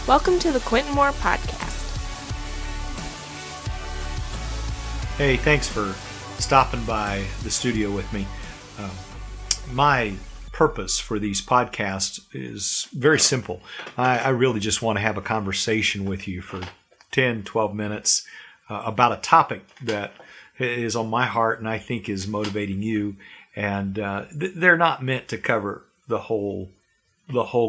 Welcome to the Quentin Moore Podcast. Hey, thanks for stopping by the studio with me. My purpose for these podcasts is very simple. I really just want to have a conversation with you for 10, 12 minutes about a topic that is on my heart and I think is motivating you. And they're not meant to cover the whole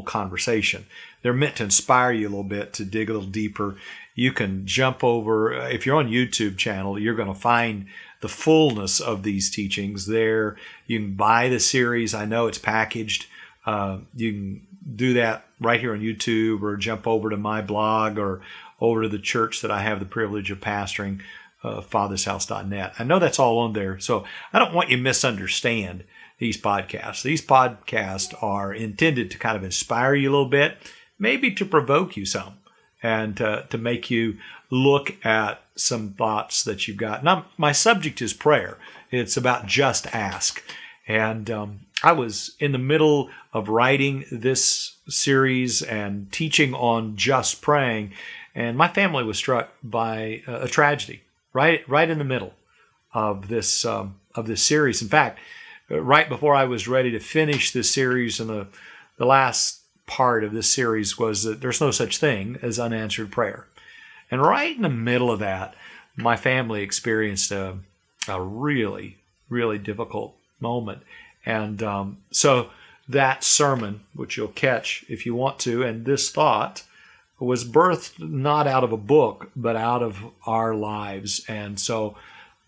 conversation. They're meant to inspire you a little bit, to dig a little deeper. You can jump over, if you're on YouTube channel, you're going to find the fullness of these teachings there. You can buy the series. I know it's packaged. You can do that right here on YouTube, or jump over to my blog, or over to the church that I have the privilege of pastoring, fathershouse.net. I know that's all on there, so I don't want you to misunderstand these podcasts. These podcasts are intended to kind of inspire you a little bit, maybe to provoke you some, and to make you look at some thoughts that you've got. Now, my subject is prayer. It's about just ask. And I was in the middle of writing this series and teaching on just praying, and my family was struck by a tragedy right in the middle of this series. In fact, right before I was ready to finish this series, and the last part of this series was that there's no such thing as unanswered prayer. And right in the middle of that, my family experienced a really, really difficult moment. And so that sermon, which you'll catch if you want to, and this thought was birthed not out of a book, but out of our lives. And so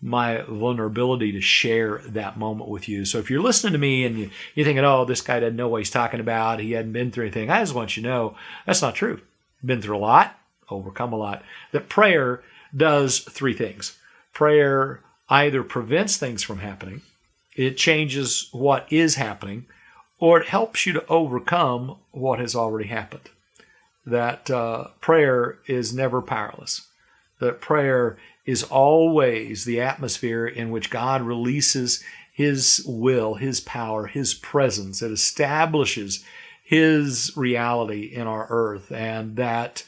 my vulnerability to share that moment with you. So if you're listening to me and you're thinking, oh, this guy doesn't know what he's talking about, he hadn't been through anything, I just want you to know that's not true. Been through a lot, overcome a lot. That prayer does three things. Prayer either prevents things from happening, it changes what is happening, or it helps you to overcome what has already happened. That prayer is never powerless. That prayer is always the atmosphere in which God releases His will, His power, His presence. It establishes His reality in our earth. And that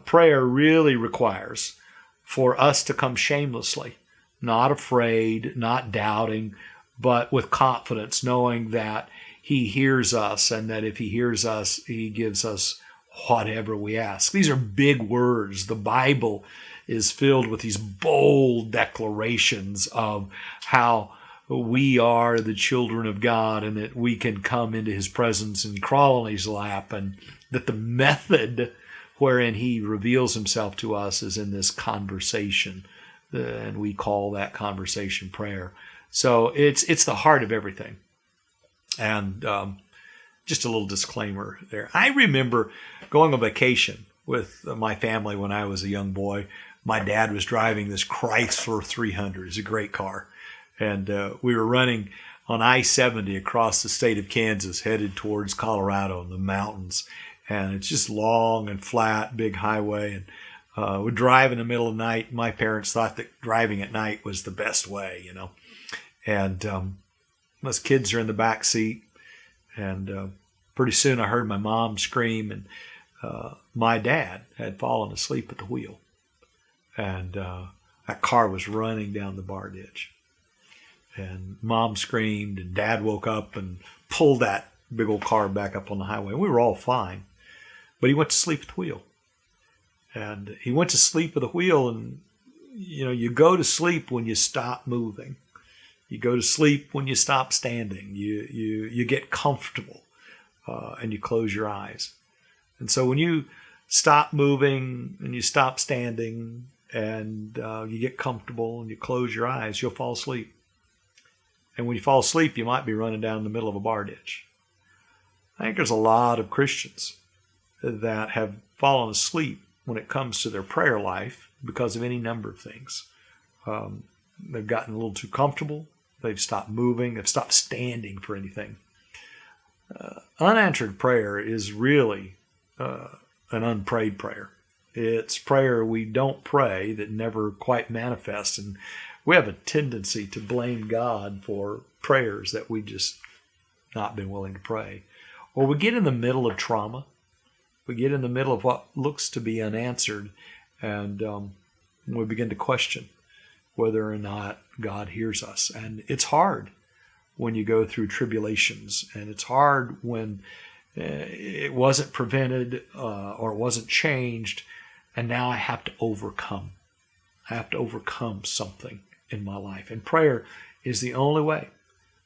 prayer really requires for us to come shamelessly, not afraid, not doubting, but with confidence, knowing that He hears us, and that if He hears us, He gives us whatever we ask. These are big words. The Bible is filled with these bold declarations of how we are the children of God, and that we can come into His presence and crawl on His lap, and that the method wherein He reveals Himself to us is in this conversation, and we call that conversation prayer. So it's the heart of everything. And just a little disclaimer there. I remember going on vacation with my family when I was a young boy. My dad was driving this Chrysler 300. It's a great car. And we were running on I-70 across the state of Kansas, headed towards Colorado in the mountains. And it's just long and flat, big highway. And we'd drive in the middle of the night. My parents thought that driving at night was the best way, you know. And us kids are in the back seat. And pretty soon I heard my mom scream, and my dad had fallen asleep at the wheel. And that car was running down the bar ditch. And Mom screamed, and Dad woke up and pulled that big old car back up on the highway. We were all fine. But he went to sleep at the wheel. And he went to sleep at the wheel, and, you know, you go to sleep when you stop moving. You go to sleep when you stop standing. You get comfortable, and you close your eyes. And so when you stop moving and you stop standing, and you get comfortable and you close your eyes, you'll fall asleep. And when you fall asleep, you might be running down the middle of a bar ditch. I think there's a lot of Christians that have fallen asleep when it comes to their prayer life because of any number of things. They've gotten a little too comfortable. They've stopped moving. They've stopped standing for anything. Unanswered prayer is really an unprayed prayer. It's prayer we don't pray that never quite manifests. And we have a tendency to blame God for prayers that we just not been willing to pray. Or we get in the middle of trauma We get in the middle of what looks to be unanswered, and we begin to question whether or not God hears us. And it's hard when you go through tribulations, and it's hard when it wasn't prevented or it wasn't changed, and now I have to overcome. I have to overcome something in my life. And prayer is the only way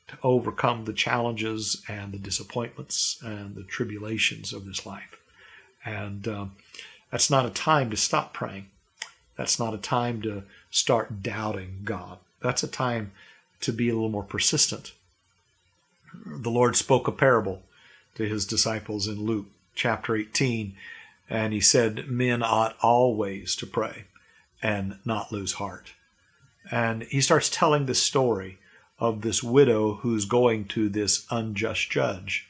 to overcome the challenges and the disappointments and the tribulations of this life. And that's not a time to stop praying. That's not a time to start doubting God. That's a time to be a little more persistent. The Lord spoke a parable to his disciples in Luke chapter 18, and he said, men ought always to pray and not lose heart. And he starts telling the story of this widow who's going to this unjust judge,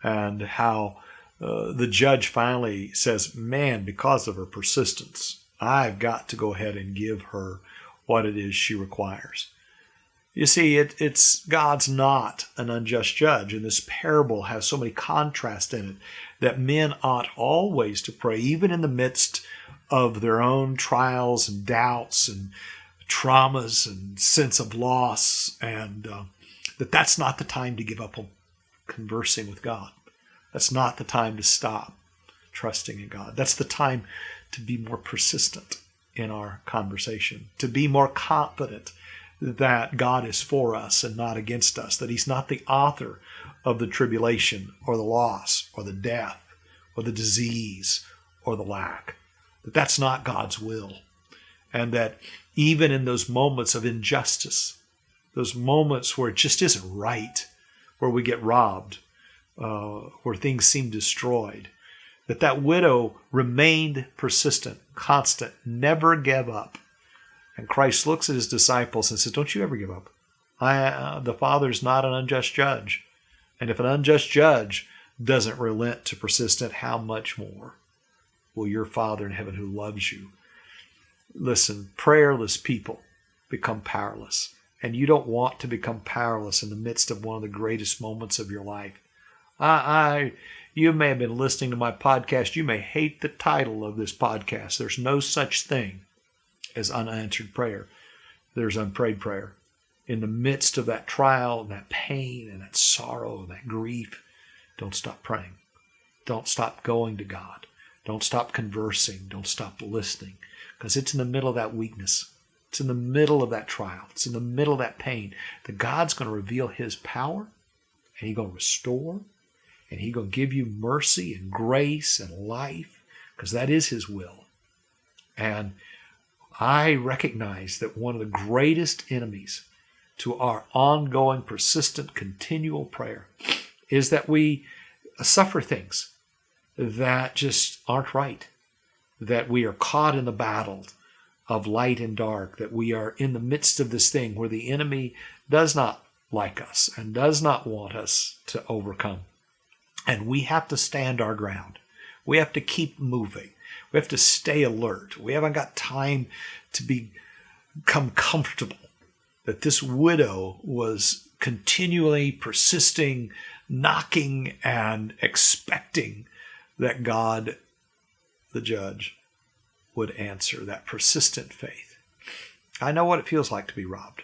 and how the judge finally says, man, because of her persistence, I've got to go ahead and give her what it is she requires. You see, it's God's not an unjust judge, and this parable has so many contrasts in it that men ought always to pray, even in the midst of their own trials and doubts and traumas and sense of loss, and that's not the time to give up on conversing with God. That's not the time to stop trusting in God. That's the time to be more persistent in our conversation, to be more confident that God is for us and not against us, that he's not the author of the tribulation or the loss or the death or the disease or the lack, that that's not God's will. And that even in those moments of injustice, those moments where it just isn't right, where we get robbed, where things seem destroyed, that widow remained persistent, constant, never gave up. And Christ looks at his disciples and says, don't you ever give up. The Father's not an unjust judge. And if an unjust judge doesn't relent to persistent, how much more will your Father in heaven who loves you? Listen, prayerless people become powerless. And you don't want to become powerless in the midst of one of the greatest moments of your life. You may have been listening to my podcast. You may hate the title of this podcast. There's no such thing as unanswered prayer. There's unprayed prayer. In the midst of that trial and that pain and that sorrow and that grief, don't stop praying. Don't stop going to God. Don't stop conversing. Don't stop listening. Because it's in the middle of that weakness. It's in the middle of that trial. It's in the middle of that pain that God's going to reveal his power, and he's going to restore, and he's going to give you mercy and grace and life, because that is his will. And I recognize that one of the greatest enemies to our ongoing, persistent, continual prayer is that we suffer things that just aren't right, that we are caught in the battle of light and dark, that we are in the midst of this thing where the enemy does not like us and does not want us to overcome. And we have to stand our ground. We have to keep moving. We have to stay alert. We haven't got time to become comfortable. That this widow was continually persisting, knocking, and expecting that God, the judge, would answer. That persistent faith. I know what it feels like to be robbed.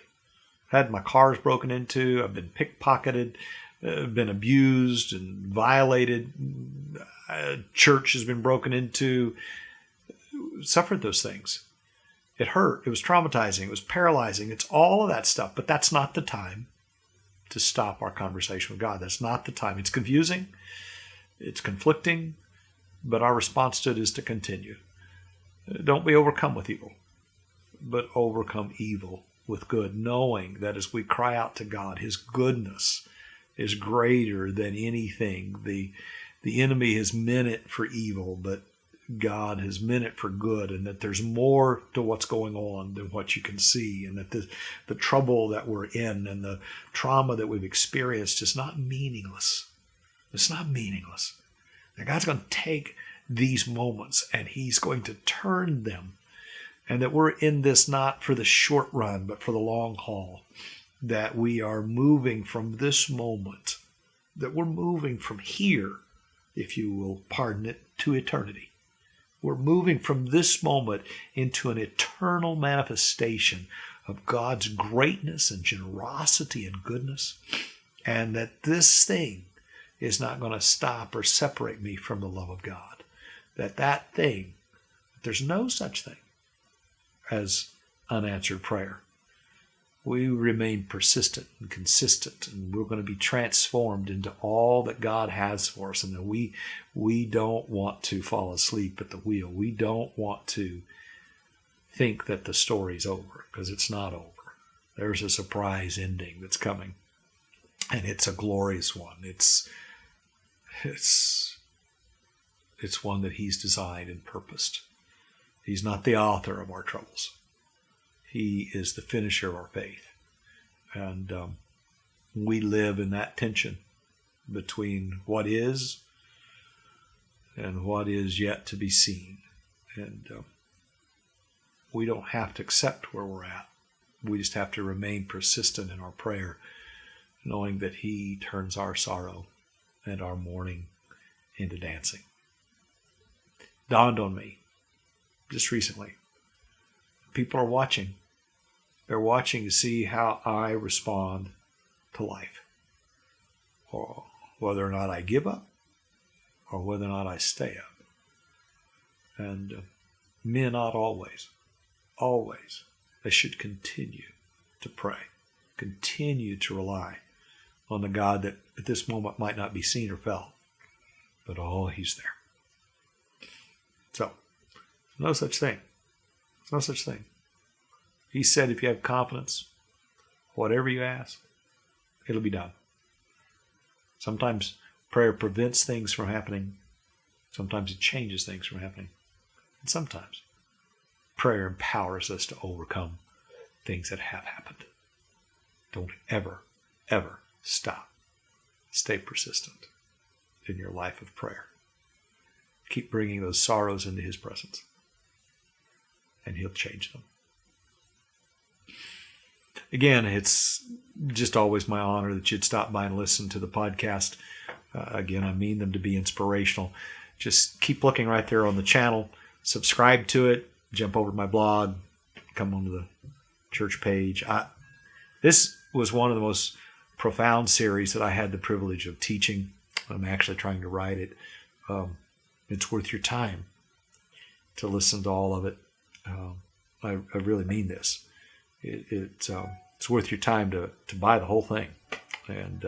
I've had my cars broken into. I've been pickpocketed, been abused and violated. Church has been broken into. Suffered those things. It hurt. It was traumatizing. It was paralyzing. It's all of that stuff. But that's not the time to stop our conversation with God. That's not the time. It's confusing. It's conflicting. But our response to it is to continue. Don't be overcome with evil, but overcome evil with good, knowing that as we cry out to God, his goodness is greater than anything. The enemy has meant it for evil, but God has meant it for good, and that there's more to what's going on than what you can see, and that the trouble that we're in and the trauma that we've experienced is not meaningless. It's not meaningless. Now God's going to take these moments and he's going to turn them, and that we're in this not for the short run, but for the long haul, that we are moving from this moment, that we're moving from here. if you will pardon it, to eternity. We're moving from this moment into an eternal manifestation of God's greatness and generosity and goodness, and that this thing is not going to stop or separate me from the love of God. That thing, there's no such thing as unanswered prayer. We remain persistent and consistent, and we're going to be transformed into all that God has for us, and that we don't want to fall asleep at the wheel. We don't want to think that the story's over, because it's not over. There's a surprise ending that's coming, and it's a glorious one. It's one that He's designed and purposed. He's not the author of our troubles. He is the finisher of our faith. And we live in that tension between what is and what is yet to be seen. And we don't have to accept where we're at. We just have to remain persistent in our prayer, knowing that He turns our sorrow and our mourning into dancing. Dawned on me just recently. People are watching. They're watching to see how I respond to life, or whether or not I give up, or whether or not I stay up. And men ought always, they should continue to pray, continue to rely on the God that at this moment might not be seen or felt, but He's there. So, no such thing. There's no such thing. He said if you have confidence, whatever you ask, it'll be done. Sometimes prayer prevents things from happening. Sometimes it changes things from happening. And sometimes prayer empowers us to overcome things that have happened. Don't ever, ever stop. Stay persistent in your life of prayer. Keep bringing those sorrows into His presence, and He'll change them. Again, it's just always my honor that you'd stop by and listen to the podcast. Again, I mean them to be inspirational. Just keep looking right there on the channel. Subscribe to it. Jump over to my blog. Come onto the church page. This was one of the most profound series that I had the privilege of teaching. I'm actually trying to write it. It's worth your time to listen to all of it. I really mean this. It's worth your time to buy the whole thing and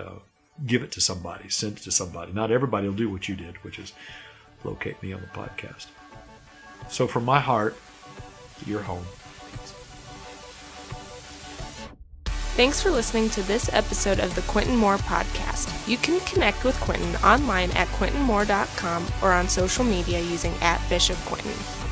give it to somebody, send it to somebody. Not everybody will do what you did, which is locate me on the podcast. So from my heart to your home. Thanks for listening to this episode of the Quentin Moore Podcast. You can connect with Quentin online at quentinmoore.com or on social media using @BishopQuentin.